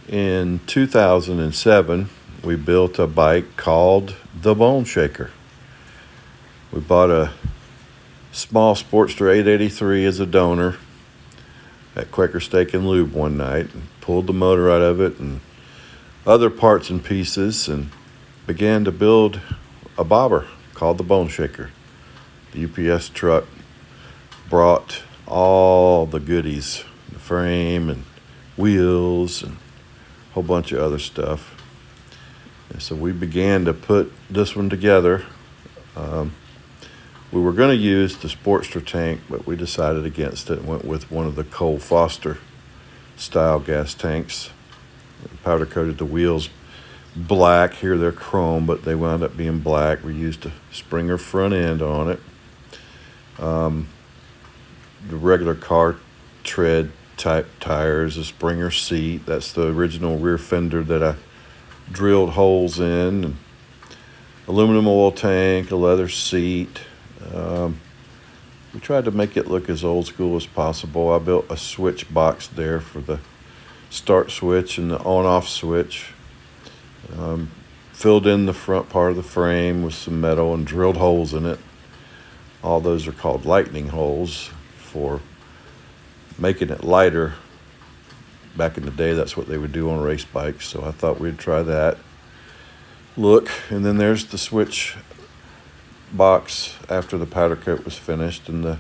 In 2007, we built a bike called the Boneshaker. We bought a small Sportster 883 as a donor at Quaker Steak and Lube one night and pulled the motor out of it and other parts and pieces and began to build a bobber called the Boneshaker. The UPS truck brought all the goodies, the frame and wheels and a whole bunch of other stuff. And so we began to put this one together. We were going to use the Sportster tank, but we decided against it and went with one of the Cole Foster style gas tanks. Powder coated the wheels black. Here they're chrome, but they wound up being black. We used a Springer front end on it. The regular car tread type tires, a Springer seat. That's the original rear fender that I drilled holes in. And aluminum oil tank, a leather seat. We tried to make it look as old school as possible. I built a switch box there for the start switch and the on-off switch. Filled in the front part of the frame with some metal and drilled holes in it. All those are called lightning holes for making it lighter. Back in the day, that's what they would do on race bikes, so I thought we'd try that look. And then there's the switch box after the powder coat was finished, and the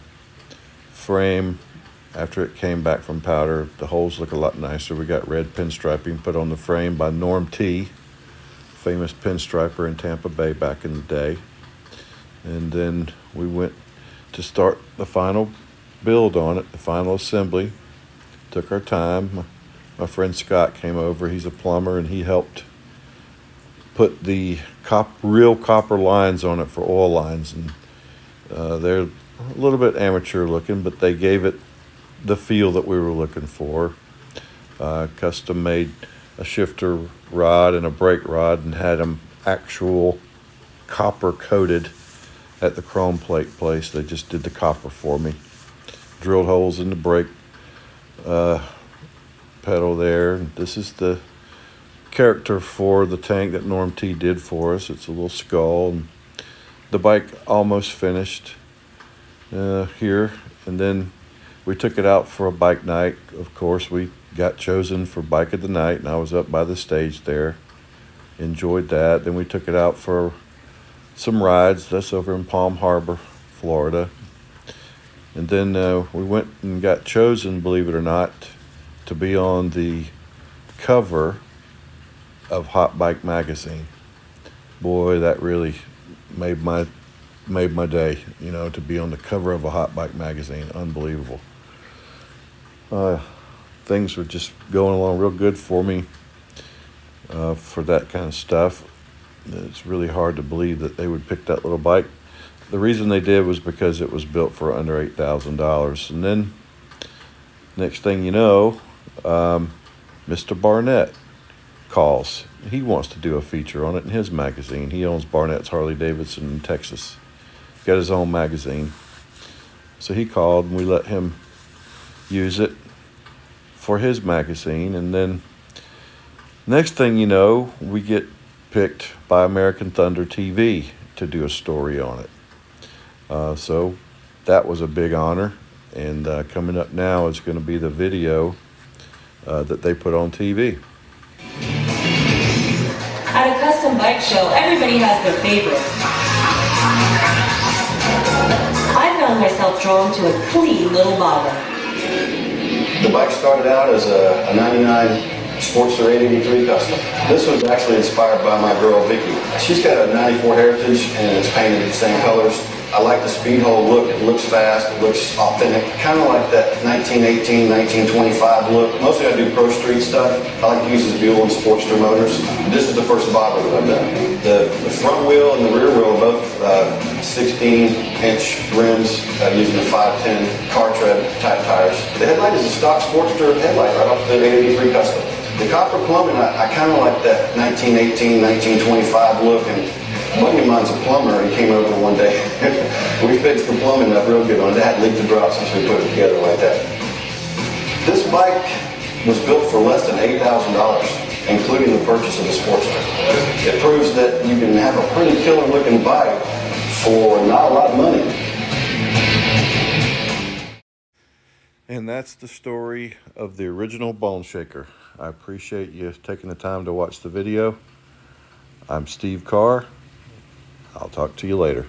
frame after it came back from powder. The holes look a lot nicer. We got red pinstriping put on the frame by Norm T, famous pinstriper in Tampa Bay back in the day. And then we went to start the final build on it, the final assembly. Took our time. My friend Scott came over. He's a plumber, and he helped put the real copper lines on it for oil lines. And they're a little bit amateur looking, but they gave it the feel that we were looking for. Custom made a shifter rod and a brake rod and had them actual copper coated at the chrome plate place. They just did the copper for me. Drilled holes in the brake pedal there. This is the character for the tank that Norm T did for us. It's a little skull. And the bike almost finished here. And then we took it out for a bike night. Of course, we got chosen for bike of the night, and I was up by the stage there. Enjoyed that. Then we took it out for some rides. That's over in Palm Harbor, Florida. And then we went and got chosen, believe it or not, to be on the cover of Hot Bike magazine. Boy, that really made my day, to be on the cover of a Hot Bike magazine. Unbelievable. Things were just going along real good for me for that kind of stuff. It's really hard to believe that they would pick that little bike. The reason they did was because it was built for under $8,000. And then next thing you know, Mr. Barnett calls. He wants to do a feature on it in his magazine. He owns Barnett's Harley Davidson in Texas. He's got his own magazine. So he called, and we let him use it for his magazine. And then next thing you know, we get picked by American Thunder TV to do a story on it. So that was a big honor. And coming up now is going to be the video that they put on TV. At a custom bike show, everybody has their favorites. I found myself drawn to a clean little bobber. The bike started out as a 99 Sportster 883 custom. This was actually inspired by my girl Vicky. She's got a 94 Heritage and it's painted the same colors. I like the speed hole look. It looks fast, it looks authentic. Kind of like that 1918, 1925 look. Mostly I do pro street stuff. I like to use his Buell and Sportster motors. This is the first bobber that I've done. The front wheel and the rear wheel are both 16-inch rims using the 510 car tread type tires. The headlight is a stock Sportster headlight right off the 883 custom. The copper plumbing, I kind of like that 1918, 1925 look. And a buddy of mine's a plumber and he came over one day. We fixed the plumbing up real good on it. It had leaked the drop since we put it together like that. This bike was built for less than $8,000, including the purchase of the Sportster. It proves that you can have a pretty killer looking bike for not a lot of money. And that's the story of the original Boneshaker. I appreciate you taking the time to watch the video. I'm Steve Carr. I'll talk to you later.